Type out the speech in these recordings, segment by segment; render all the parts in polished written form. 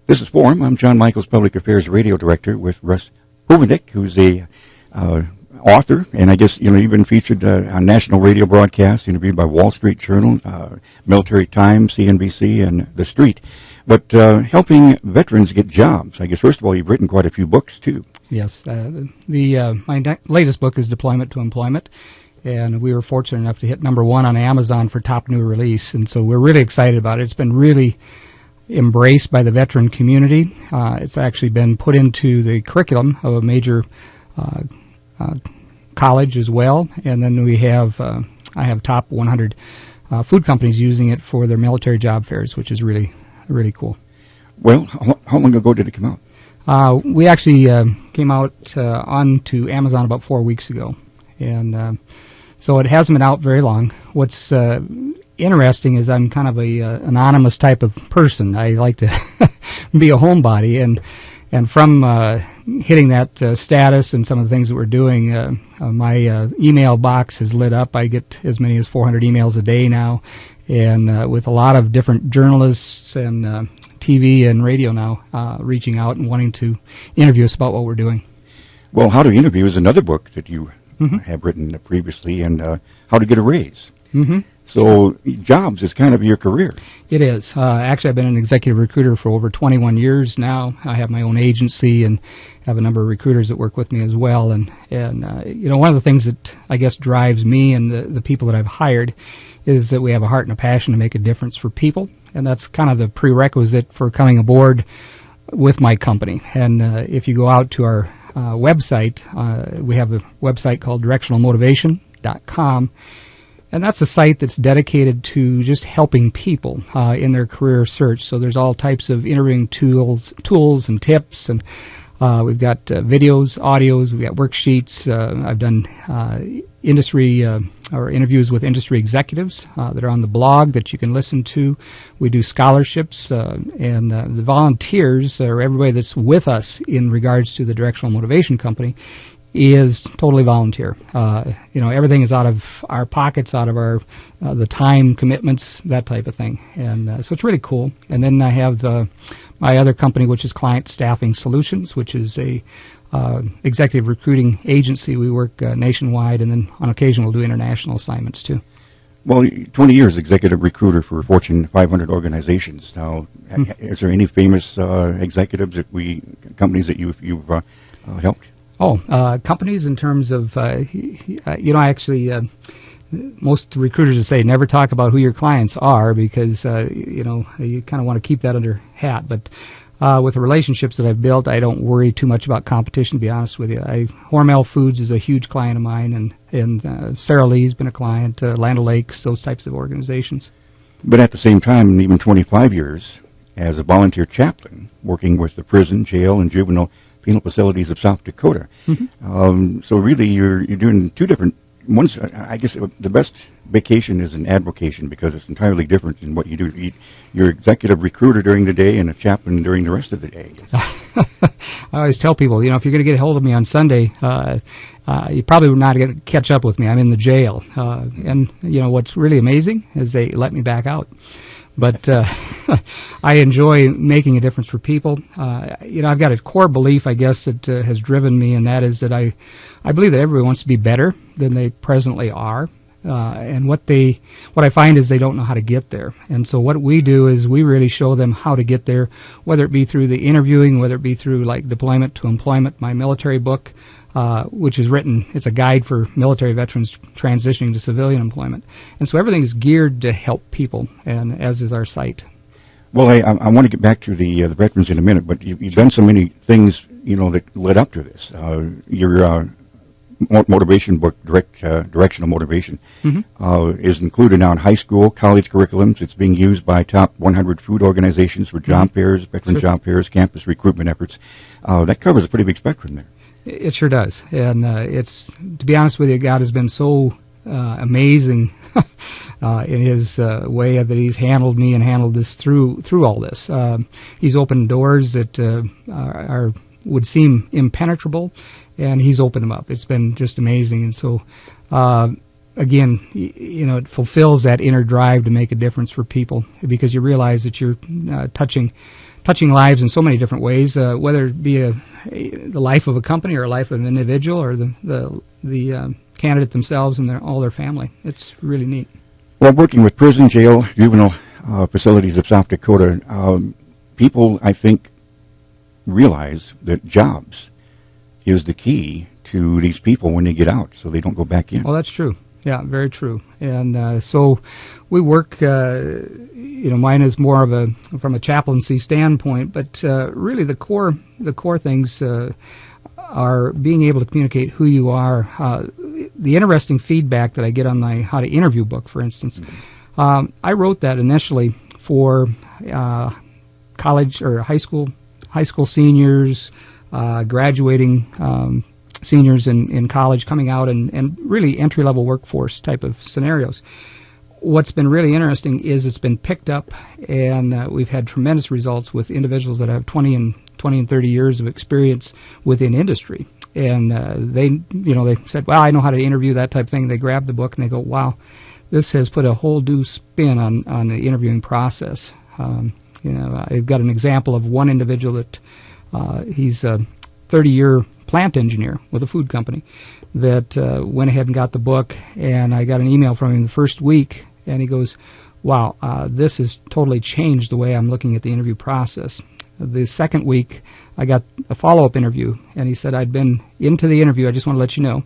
This is Forum. I'm John Michaels, Public Affairs Radio Director, with Russ Hovendick, who's a author, and I guess you've been featured on national radio broadcasts, interviewed by Wall Street Journal, Military Times, CNBC, and The Street. But helping veterans get jobs. I guess first of all, you've written quite a few books too. Yes, my latest book is Deployment to Employment, and we were fortunate enough to hit #1 on Amazon for top new release, and so we're really excited about it. It's been really embraced by the veteran community. It's actually been put into the curriculum of a major college as well, and then we have I have top 100 food companies using it for their military job fairs, which is really cool. Well, how long ago did it come out? We actually came out onto Amazon about 4 weeks ago, and so it hasn't been out very long. What's interesting is I'm kind of a anonymous type of person. I like to be a homebody, and from hitting that status and some of the things that we're doing, my email box has lit up. I get as many as 400 emails a day now, and with a lot of different journalists and TV and radio now reaching out and wanting to interview us about what we're doing. Well, How to Interview is another book that you have written previously, and How to Get a Raise. Mm-hmm. So jobs is kind of your career. It is. Actually, I've been an executive recruiter for over 21 years now. I have my own agency and have a number of recruiters that work with me as well. And one of the things that I guess drives me and the people that I've hired is that we have a heart and a passion to make a difference for people. And that's kind of the prerequisite for coming aboard with my company. And if you go out to our website, we have a website called directionalmotivation.com. And that's a site that's dedicated to just helping people in their career search. So there's all types of interviewing tools and tips, and we've got videos, audios, we've got worksheets. I've done industry or interviews with industry executives that are on the blog that you can listen to. We do scholarships, and the volunteers, or everybody that's with us in regards to the Directional Motivation Company, is totally volunteer. Everything is out of our pockets, out of our the time commitments, that type of thing. And so it's really cool. And then I have my other company, which is Client Staffing Solutions, which is a executive recruiting agency. We work nationwide, and then on occasion we'll do international assignments too. Well, 20 years executive recruiter for Fortune 500 organizations. Now, is there any famous executives companies that you've helped? Companies in terms of, most recruiters would say never talk about who your clients are because, you kind of want to keep that under hat. But with the relationships that I've built, I don't worry too much about competition, to be honest with you. Hormel Foods is a huge client of mine, and Sara Lee's been a client, Land O'Lakes, those types of organizations. But at the same time, even 25 years as a volunteer chaplain, working with the prison, jail, and juvenile penal facilities of South Dakota. Mm-hmm. So really, you're doing two different ones. I guess the best vacation is an advocation because it's entirely different than what you do. You're executive recruiter during the day and a chaplain during the rest of the day. I always tell people, if you're going to get a hold of me on Sunday, you probably not going to catch up with me. I'm in the jail. And what's really amazing is they let me back out. But I enjoy making a difference for people. I've got a core belief, I guess, that has driven me, and that is that I believe that everybody wants to be better than they presently are. And what I find is they don't know how to get there. And so what we do is we really show them how to get there, whether it be through the interviewing, whether it be through like Deployment to Employment, my military book, which is written, it's a guide for military veterans transitioning to civilian employment. And so everything is geared to help people, and as is our site. Well, I want to get back to the veterans in a minute, but you've done so many things, that led up to this. Your motivation book, Directional Motivation, is included now in high school, college curriculums. It's being used by top 100 food organizations for job fairs, veteran job fairs, campus recruitment efforts. That covers a pretty big spectrum there. It sure does. And it's, to be honest with you, God has been so amazing in his way that he's handled me and handled this through all this. He's opened doors that would seem impenetrable, and he's opened them up. It's been just amazing. And so, again, it fulfills that inner drive to make a difference for people because you realize that you're touching touching lives in so many different ways, whether it be the life of a company or a life of an individual or the candidate themselves and all their family. It's really neat. Well, working with prison, jail, juvenile facilities of South Dakota, people, I think, realize that jobs is the key to these people when they get out, so they don't go back in. Well, that's true. Yeah, very true. And so we work, mine is more of from a chaplaincy standpoint, but really the core things are being able to communicate who you are. The interesting feedback that I get on my How to Interview book, for instance, I wrote that initially for college or high school seniors, graduating seniors in college coming out, and really entry-level workforce type of scenarios. What's been really interesting is it's been picked up, and we've had tremendous results with individuals that have 20 and 30 years of experience within industry. And they said, well, I know how to interview, that type of thing. They grab the book and they go, wow, this has put a whole new spin on the interviewing process. I've got an example of one individual that he's a 30-year plant engineer with a food company that went ahead and got the book, and I got an email from him the first week, and he goes, wow, this has totally changed the way I'm looking at the interview process. The second week, I got a follow-up interview, and he said, I'd been into the interview. I just want to let you know.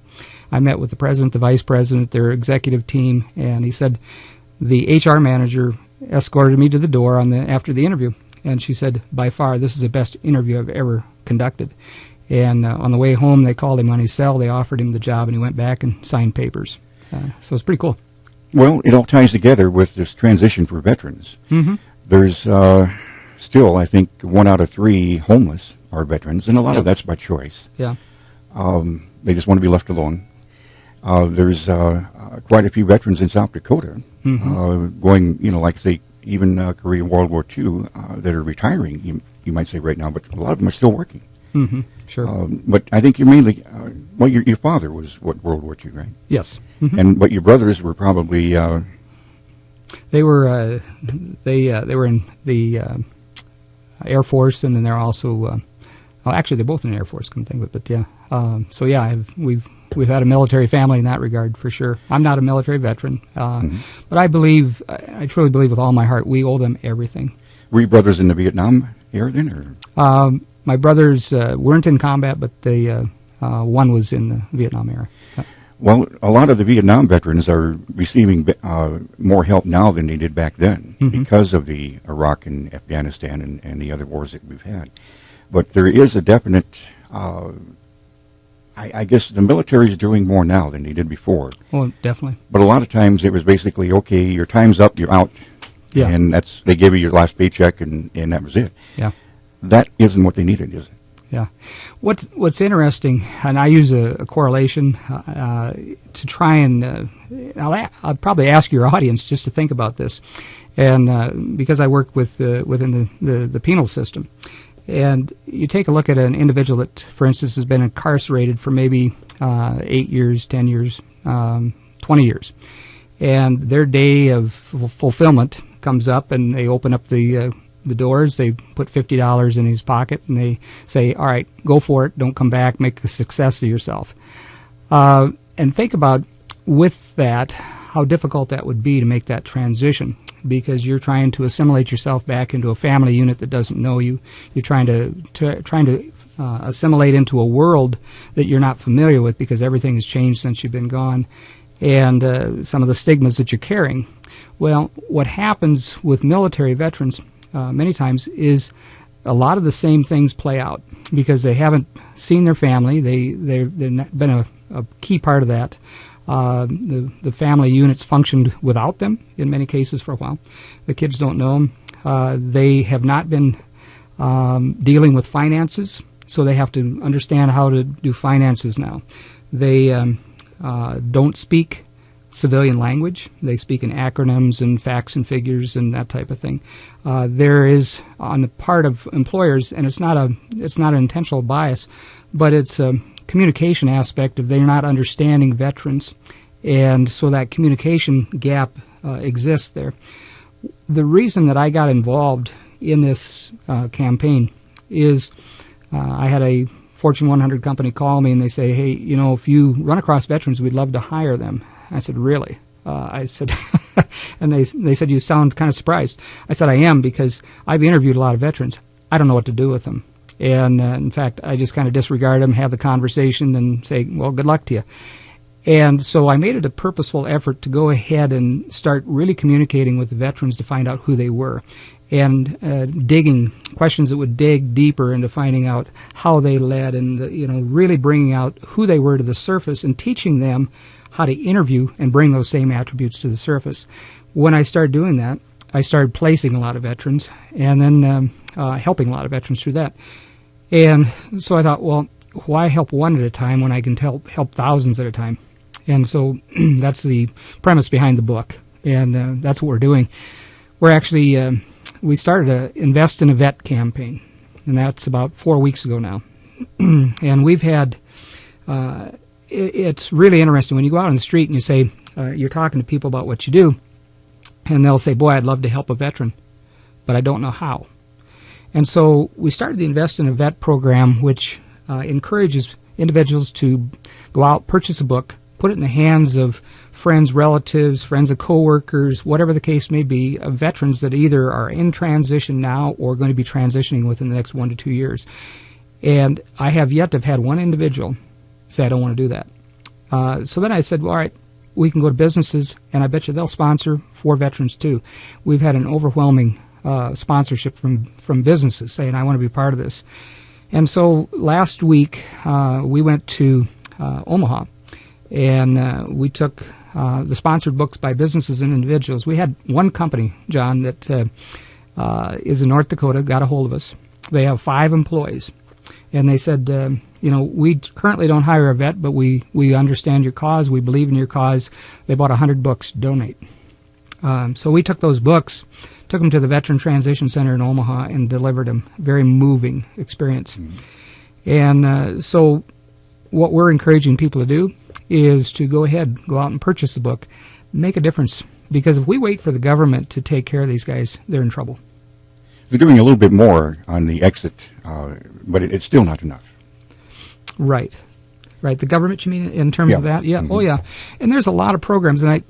I met with the president, the vice president, their executive team, and he said the HR manager escorted me to the door after the interview, and she said, by far, this is the best interview I've ever conducted. And on the way home, they called him on his cell. They offered him the job, and he went back and signed papers. So it's pretty cool. Well, it all ties together with this transition for veterans. Mm-hmm. There's still, I think, 1 out of 3 homeless are veterans, and a lot of that's by choice. Yeah. They just want to be left alone. There's quite a few veterans in South Dakota going, like say, even Korea, World War II, that are retiring, you might say right now, but a lot of them are still working. Mm-hmm. Sure. But I think you're mainly, your father was, World War II, right? Yes. Mm-hmm. But your brothers were probably... They were in the Air Force, and then they're also... actually, they're both in the Air Force, couldn't think of it, but yeah. So yeah, we've had a military family in that regard, for sure. I'm not a military veteran, but I truly believe with all my heart, we owe them everything. Were you brothers in the Vietnam era then, or...? My brothers weren't in combat, but one was in the Vietnam era. Well, a lot of the Vietnam veterans are receiving more help now than they did back then because of the Iraq and Afghanistan and the other wars that we've had. But there is a definite, I guess the military is doing more now than they did before. Well, definitely. But a lot of times it was basically, okay, your time's up, you're out. Yeah. And they gave you your last paycheck, and that was it. Yeah. That isn't what they needed, is it? Yeah. What's interesting, and I use a correlation to try and I'll probably ask your audience just to think about this, and because I work within the penal system, and you take a look at an individual that, for instance, has been incarcerated for maybe 8 years, 10 years, 20 years, and their day of fulfillment comes up, and they open up the doors, they put $50 in his pocket, and they say, all right, go for it, don't come back, make a success of yourself. And think about, with that, how difficult that would be to make that transition, because you're trying to assimilate yourself back into a family unit that doesn't know you. You're trying to assimilate into a world that you're not familiar with, because everything has changed since you've been gone, and some of the stigmas that you're carrying. Well, what happens with military veterans many times is a lot of the same things play out because they haven't seen their family. They've been a key part of that. The family units functioned without them in many cases for a while. The kids don't know them. They have not been dealing with finances, so they have to understand how to do finances now. They don't speak civilian language. They speak in acronyms and facts and figures and that type of thing. There is, on the part of employers, and it's not an intentional bias, but it's a communication aspect of they're not understanding veterans, and so that communication gap exists there. The reason that I got involved in this campaign is I had a Fortune 100 company call me and they say, hey, if you run across veterans, we'd love to hire them. I said, really? I said, and they said, you sound kind of surprised. I said, I am, because I've interviewed a lot of veterans. I don't know what to do with them. And in fact, I just kind of disregard them, have the conversation, and say, well, good luck to you. And so I made it a purposeful effort to go ahead and start really communicating with the veterans to find out who they were, and digging questions that would dig deeper into finding out how they led, and really bringing out who they were to the surface and teaching them how to interview and bring those same attributes to the surface. When I started doing that, I started placing a lot of veterans, and then helping a lot of veterans through that. And so I thought, well, why help one at a time when I can help thousands at a time? And so that's the premise behind the book, and that's what we're doing. We're actually, we started a Invest in a Vet campaign, and that's about 4 weeks ago now. And we've had, it's really interesting when you go out on the street and you say, you're talking to people about what you do, and they'll say, boy, I'd love to help a veteran, but I don't know how. And so we started the Invest in a Vet program, which encourages individuals to go out, purchase a book, put it in the hands of friends, relatives, friends of coworkers, whatever the case may be, of veterans that either are in transition now or going to be transitioning within the next 1 to 2 years. And I have yet to have had one individual say, I don't want to do that. So then I said, well, all right, we can go to businesses, and I bet you they'll sponsor for veterans too. We've had an overwhelming sponsorship from businesses saying, I want to be part of this. And so last week we went to Omaha, and we took the sponsored books by businesses and individuals. We had one company, John, that is in North Dakota, got a hold of us. They have 5 employees. And they said, we currently don't hire a vet, but we understand your cause. We believe in your cause. They bought 100 books to donate. So we took those books, took them to the Veteran Transition Center in Omaha, and delivered them. Very moving experience. Mm-hmm. And so what we're encouraging people to do is to go ahead, go out and purchase the book, make a difference. Because if we wait for the government to take care of these guys, they're in trouble. They're doing a little bit more on the exit, but it's still not enough. Right. The government, you mean, in terms of that? Yeah. Mm-hmm. Oh, yeah. And there's a lot of programs, and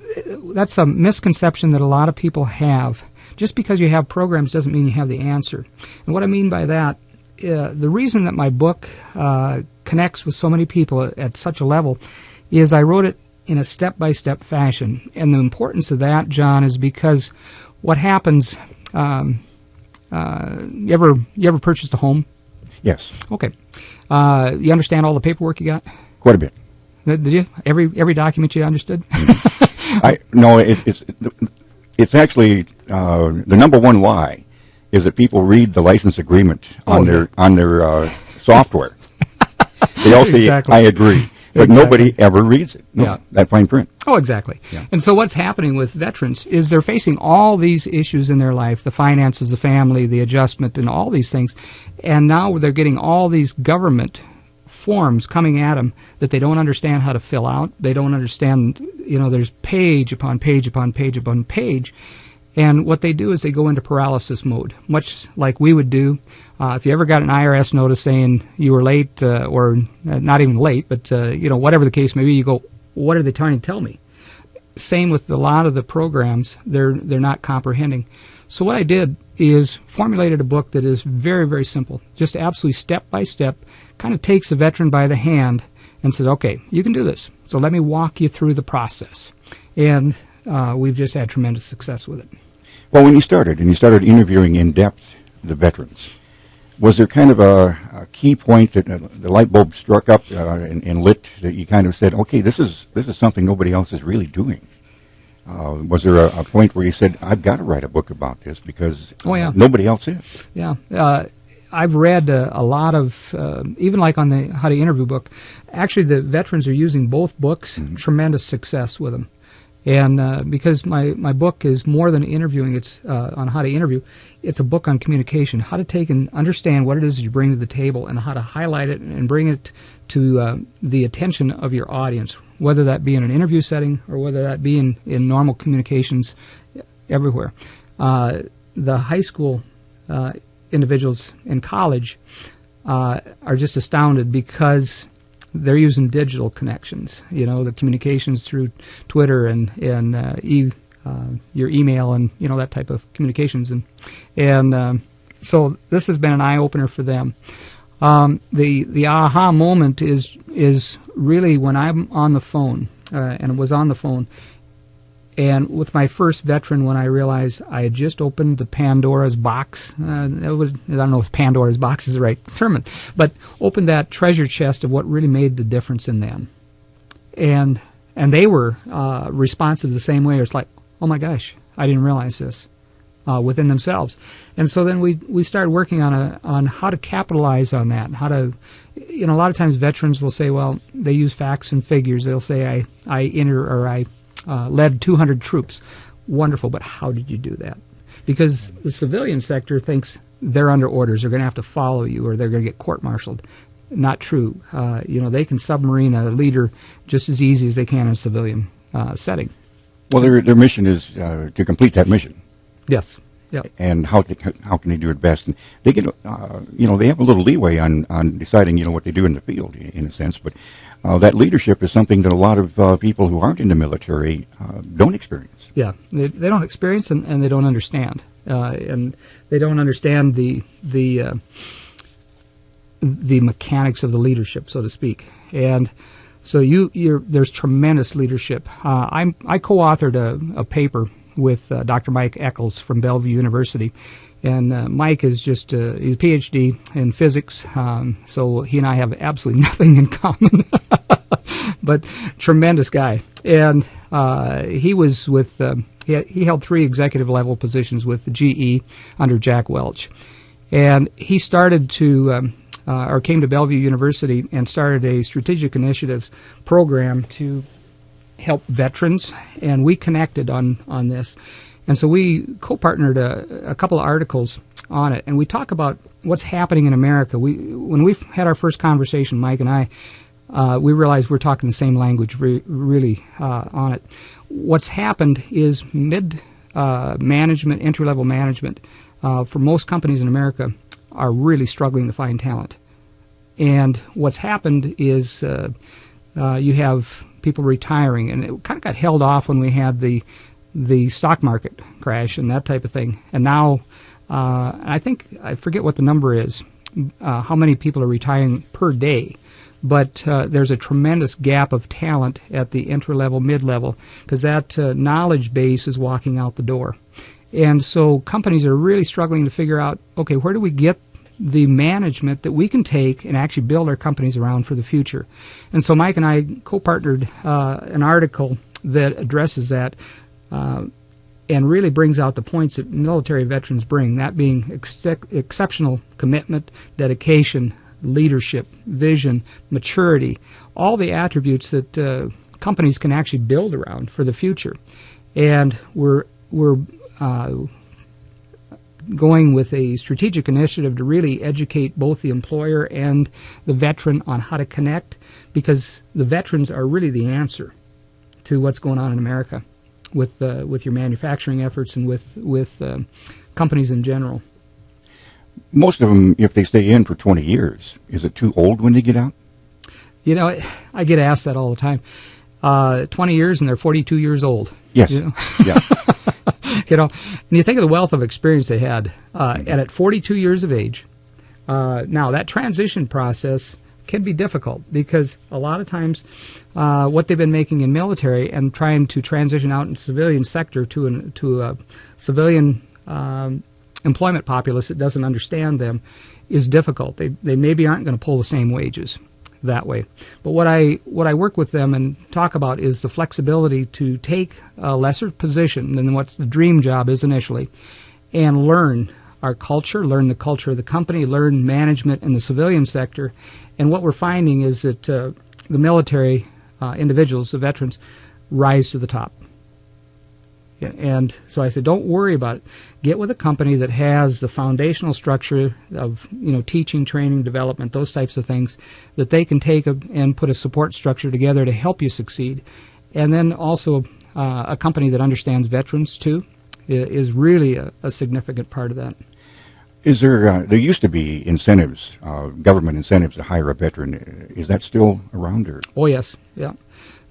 that's a misconception that a lot of people have. Just because you have programs doesn't mean you have the answer. And what I mean by that, the reason that my book connects with so many people at such a level is I wrote it in a step-by-step fashion. And the importance of that, John, is because what happens... You ever purchased a home? Yes. Okay. You understand all the paperwork you got? Quite a bit. Did you? Every document you understood? No, it's actually the number one lie is that people read the license agreement on their software. They all say, exactly. I agree. But nobody ever reads it. No, that fine print. Oh, exactly. Yeah. And so what's happening with veterans is they're facing all these issues in their life, the finances, the family, the adjustment, and all these things. And now they're getting all these government forms coming at them that they don't understand how to fill out. They don't understand, there's page upon page upon page upon page. And what they do is they go into paralysis mode, much like we would do. If you ever got an IRS notice saying you were late, or not even late, but whatever the case may be, you go, what are they trying to tell me? Same with a lot of the programs; they're not comprehending. So what I did is formulated a book that is very, very simple, just absolutely step by step. Kind of takes the veteran by the hand and says, "Okay, you can do this. So let me walk you through the process." And we've just had tremendous success with it. Well, when you started interviewing in depth the veterans, was there kind of a key point that the light bulb struck up and lit that you kind of said, okay, this is something nobody else is really doing? Was there a point where you said, I've got to write a book about this because nobody else is? Yeah. I've read a lot of, even like on the How to Interview book, actually the veterans are using both books, tremendous success with them. And because my book is more than interviewing, it's on how to interview, it's a book on communication, how to take and understand what it is you bring to the table and how to highlight it and bring it to the attention of your audience, whether that be in an interview setting or whether that be in normal communications everywhere. The high school individuals in college are just astounded because they're using digital connections, the communications through Twitter and your email and, that type of communications. And so this has been an eye-opener for them. The aha moment is really when I'm on the phone, and was on the phone, and with my first veteran, when I realized I had just opened the Pandora's box, I don't know if Pandora's box is the right term, but opened that treasure chest of what really made the difference in them. And they were responsive the same way. It's like, oh my gosh, I didn't realize this within themselves. And so then we started working on how to capitalize on that, how to, a lot of times veterans will say, well, they use facts and figures. They'll say, I led 200 troops. Wonderful, but how did you do that? Because the civilian sector thinks they're under orders, they're going to have to follow you, or they're going to get court-martialed. Not true. They can submarine a leader just as easy as they can in a civilian setting. Well, their mission is to complete that mission. Yes. Yep. And how can they do it best? And they get, they have a little leeway on deciding, what they do in the field, in a sense. But that leadership is something that a lot of people who aren't in the military don't experience. Yeah, they don't experience and they don't understand, and they don't understand the mechanics of the leadership, so to speak. And so there's tremendous leadership. I co-authored a paper with Dr. Mike Eccles from Bellevue University. And Mike is he's a PhD in physics, so he and I have absolutely nothing in common, but tremendous guy. And he was with, he held 3 executive level positions with the GE under Jack Welch. And he started came to Bellevue University and started a strategic initiatives program to help veterans, and we connected on this. And so we co-partnered a couple of articles on it, and we talk about what's happening in America. When we had our first conversation, Mike and I, we realized we're talking the same language really on it. What's happened is mid-management, entry-level management, for most companies in America are really struggling to find talent. And what's happened is you have people retiring, and it kind of got held off when we had the stock market crash and that type of thing. And now, I forget what the number is, how many people are retiring per day, but there's a tremendous gap of talent at the entry-level, mid-level, because that knowledge base is walking out the door. And so companies are really struggling to figure out, okay, where do we get the management that we can take and actually build our companies around for the future? And so Mike and I co-partnered an article that addresses that and really brings out the points that military veterans bring, that being exceptional commitment, dedication, leadership, vision, maturity, all the attributes that companies can actually build around for the future. And we're going with a strategic initiative to really educate both the employer and the veteran on how to connect, because the veterans are really the answer to what's going on in America with your manufacturing efforts and with companies in general. Most of them, if they stay in for 20 years, is it too old when they get out? I get asked that all the time. 20 years and they're 42 years old. Yes. Yeah. And you think of the wealth of experience they had, and at 42 years of age. Now, that transition process can be difficult because a lot of times what they've been making in military and trying to transition out in civilian sector to a civilian employment populace that doesn't understand them is difficult. They maybe aren't going to pull the same wages that way. But what I work with them and talk about is the flexibility to take a lesser position than what the dream job is initially and learn our culture, learn the culture of the company, learn management in the civilian sector. And what we're finding is that the military individuals, the veterans, rise to the top. And so I said, don't worry about it. Get with a company that has the foundational structure of, teaching, training, development, those types of things that they can take and put a support structure together to help you succeed. And then also a company that understands veterans, too, is really a significant part of that. Is there used to be incentives, government incentives to hire a veteran. Is that still around? Or? Oh, yes. Yeah.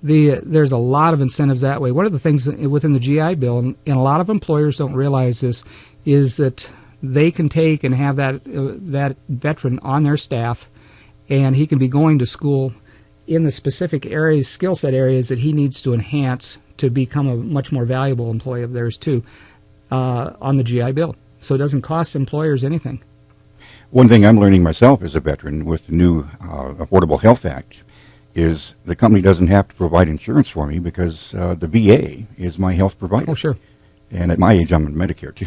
There's a lot of incentives that way. One of the things within the GI Bill, and a lot of employers don't realize this, is that they can take and have that veteran on their staff, and he can be going to school in the specific areas, skill set areas that he needs to enhance to become a much more valuable employee of theirs too, on the GI Bill. So it doesn't cost employers anything. One thing I'm learning myself as a veteran with the new Affordable Health Act is the company doesn't have to provide insurance for me because the VA is my health provider. Oh, sure. And at my age, I'm on Medicare too.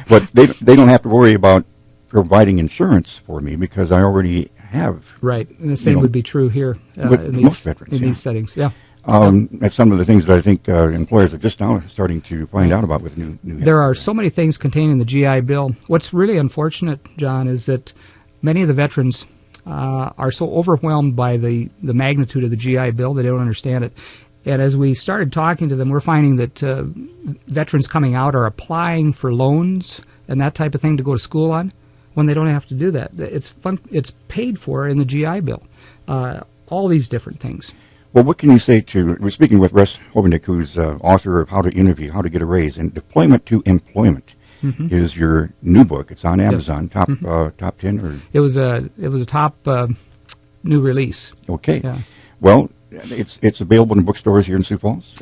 But they don't have to worry about providing insurance for me because I already have. Right, and the same would be true here with in most veterans, in these settings. Yeah. That's some of the things that I think employers are just now starting to find out about with new. There are so many things contained in the GI Bill. What's really unfortunate, John, is that many of the veterans are so overwhelmed by the magnitude of the GI Bill they don't understand it. And as we started talking to them, we're finding that veterans coming out are applying for loans and that type of thing to go to school on when they don't have to do that. It's paid for in the GI Bill. All these different things. Well, what can you say to, we're speaking with Russ Hovendick, who's author of How to Interview, How to Get a Raise, and Deployment to Employment is your new book. It's on Amazon, yes. Top 10? Or? It was a top new release. Okay. Yeah. Well, it's available in bookstores here in Sioux Falls?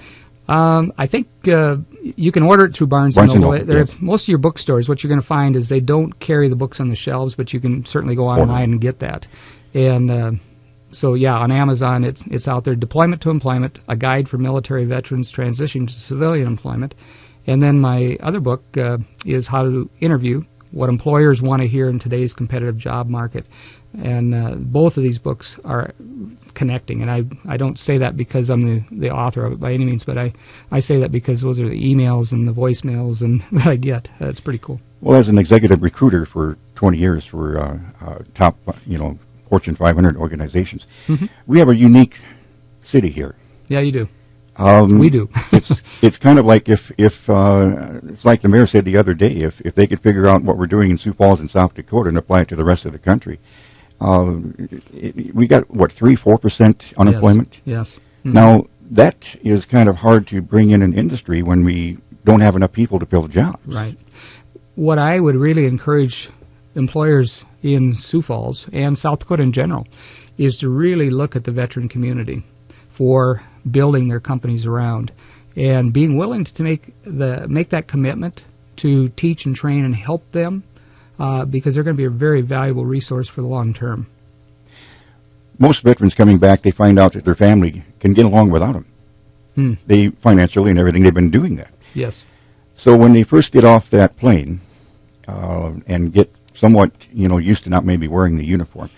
I think you can order it through Barnes & Noble. Yes. Most of your bookstores, what you're going to find is they don't carry the books on the shelves, but you can certainly go online and get that. And so, yeah, on Amazon, it's out there. Deployment to Employment, a guide for military veterans transitioning to civilian employment. And then my other book is How to Interview, what employers want to hear in today's competitive job market. And both of these books are connecting. And I don't say that because I'm the author of it by any means, but I say that because those are the emails and the voicemails and that I get. It's pretty cool. Well, as an executive recruiter for 20 years for top, Fortune 500 organizations. We have a unique city here. Yeah, you do. We do. It's kind of like if it's like the mayor said the other day, if they could figure out what we're doing in Sioux Falls and South Dakota and apply it to the rest of the country, we got, 3-4% unemployment? Yes. Now, that is kind of hard to bring in an industry when we don't have enough people to fill the jobs. Right. What I would really encourage employers in Sioux Falls and South Dakota in general is to really look at the veteran community for building their companies around and being willing to make that commitment to teach and train and help them because they're going to be a very valuable resource for the long term. Most veterans coming back, they find out that their family can get along without them. They financially and everything, they've been doing that. Yes. So when they first get off that plane and get somewhat, used to not maybe wearing the uniform.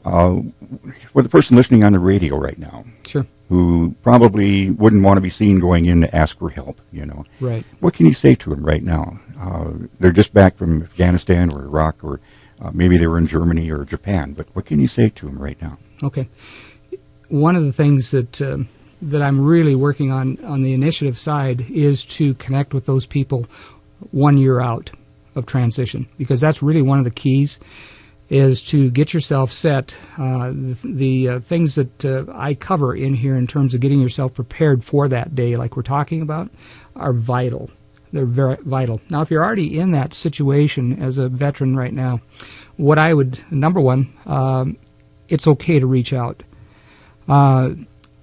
For the person listening on the radio right now, sure, who probably wouldn't want to be seen going in to ask for help, right? What can you say to them right now? They're just back from Afghanistan or Iraq, or maybe they were in Germany or Japan. But what can you say to them right now? Okay, one of the things that I'm really working on the initiative side is to connect with those people 1 year out of transition, because that's really one of the keys, is to get yourself set. The things that I cover in here in terms of getting yourself prepared for that day, like we're talking about, are vital. They're very vital. Now, if you're already in that situation as a veteran right now, what I would, number one, it's okay to reach out.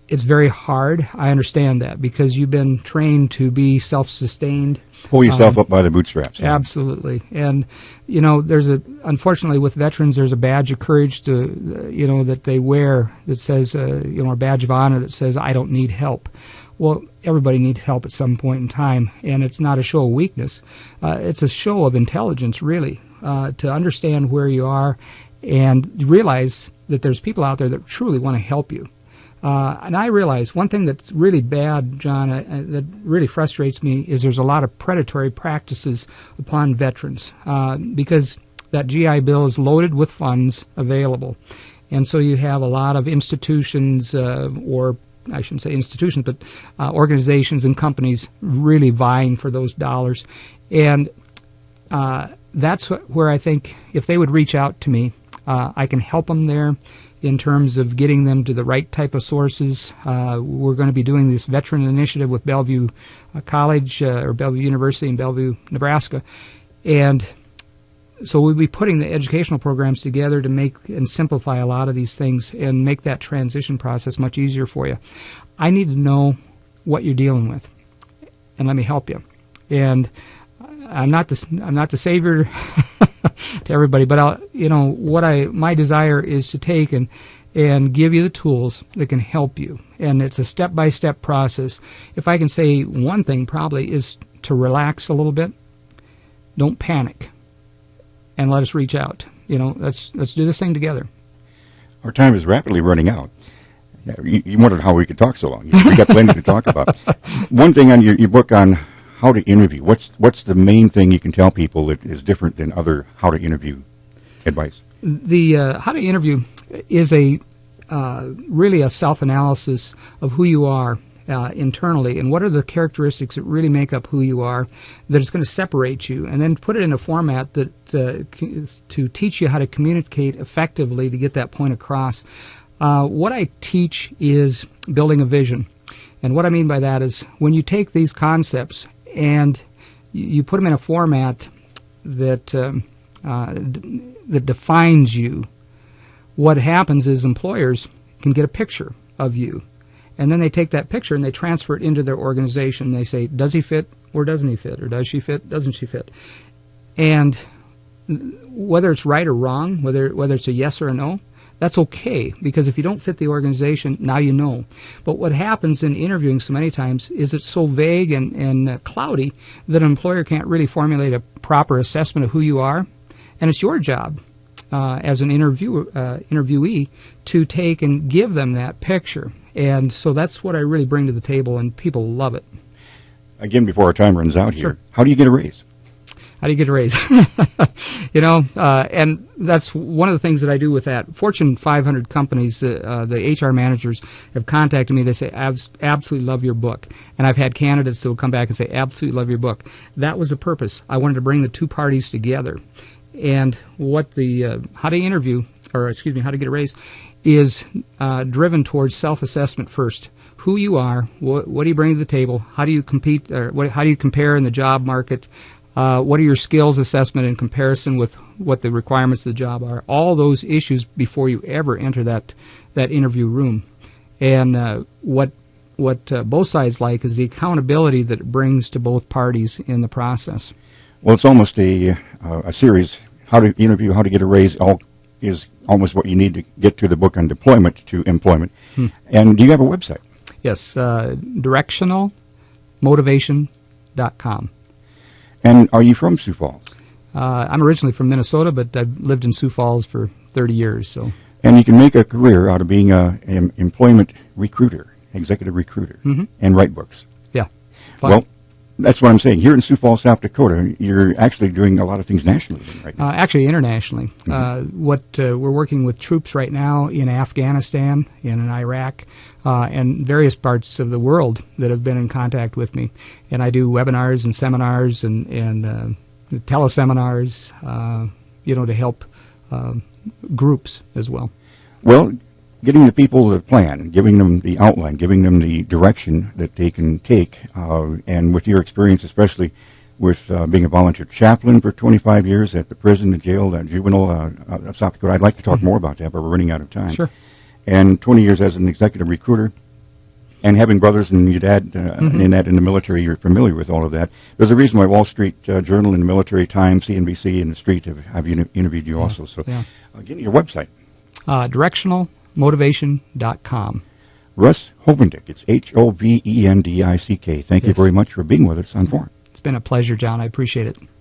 It's very hard. I understand that because you've been trained to be self-sustained. Pull yourself up by the bootstraps. Yeah. Absolutely. And, unfortunately with veterans, there's a badge of courage that they wear that says, a badge of honor that says, I don't need help. Well, everybody needs help at some point in time, and it's not a show of weakness. It's a show of intelligence, really, to understand where you are and realize that there's people out there that truly want to help you. And I realize one thing that's really bad, John, that really frustrates me is there's a lot of predatory practices upon veterans because that GI Bill is loaded with funds available. And so you have a lot of institutions, or I shouldn't say institutions, but organizations and companies really vying for those dollars. And that's where I think if they would reach out to me, I can help them there in terms of getting them to the right type of sources. We're going to be doing this veteran initiative with Bellevue College or Bellevue University in Bellevue, Nebraska. And so we'll be putting the educational programs together to make and simplify a lot of these things and make that transition process much easier for you. I need to know what you're dealing with, and let me help you. And I'm not the savior to everybody, but my desire is to take and give you the tools that can help you. And it's a step-by-step process. If I can say one thing, probably is to relax a little bit. Don't panic, and let us reach out. Let's do this thing together. Our time is rapidly running out. You wondered how we could talk so long. We got plenty to talk about. One thing on your book on how to interview. What's the main thing you can tell people that is different than other how to interview advice? The how to interview is really a self-analysis of who you are internally and what are the characteristics that really make up who you are that is going to separate you, and then put it in a format that to teach you how to communicate effectively to get that point across. What I teach is building a vision. And what I mean by that is when you take these concepts and you put them in a format that that defines you, what happens is employers can get a picture of you. And then they take that picture and they transfer it into their organization. They say, does he fit or doesn't he fit? Or does she fit, doesn't she fit? And whether it's right or wrong, whether it's a yes or a no, that's okay, because if you don't fit the organization, now you know. But what happens in interviewing so many times is it's so vague and cloudy that an employer can't really formulate a proper assessment of who you are. And it's your job as an interviewee to take and give them that picture. And so that's what I really bring to the table, and people love it. Again, before our time runs out here, how do you get a raise? How do you get a raise? And that's one of the things that I do with that. Fortune 500 companies, the HR managers have contacted me. They say, absolutely love your book. And I've had candidates that will come back and say, absolutely love your book. That was the purpose. I wanted to bring the two parties together. And what the how to get a raise is driven towards self-assessment first. Who you are, what do you bring to the table, how do you compete, or how do you compare in the job market, what are your skills assessment in comparison with what the requirements of the job are, all those issues before you ever enter that interview room. And what both sides like is the accountability that it brings to both parties in the process. Well, it's almost a series, how to interview, how to get a raise, is almost what you need to get to the book on deployment to employment. And do you have a website? Yes, directionalmotivation.com. And are you from Sioux Falls? I'm originally from Minnesota, but I've lived in Sioux Falls for 30 years. So. And you can make a career out of being an employment recruiter, executive recruiter, and write books. Yeah. Fun. Well, that's what I'm saying. Here in Sioux Falls, South Dakota, you're actually doing a lot of things nationally right now. Actually, internationally. We're working with troops right now in Afghanistan and in Iraq and various parts of the world that have been in contact with me. And I do webinars and seminars and teleseminars, to help groups as well. Well, getting the people the plan, giving them the outline, giving them the direction that they can take, and with your experience, especially with being a volunteer chaplain for 25 years at the prison, the jail, the juvenile of South Dakota. I'd like to talk more about that, but we're running out of time. Sure. And 20 years as an executive recruiter, and having brothers and your dad in the military, you're familiar with all of that. There's a reason why Wall Street Journal and the Military Times, CNBC, and the Street have interviewed you also. So, again, your website. Directionalmotivation.com. Russ Hovendick. It's Hovendick. Thank you very much for being with us on Forum. It's been a pleasure, John. I appreciate it.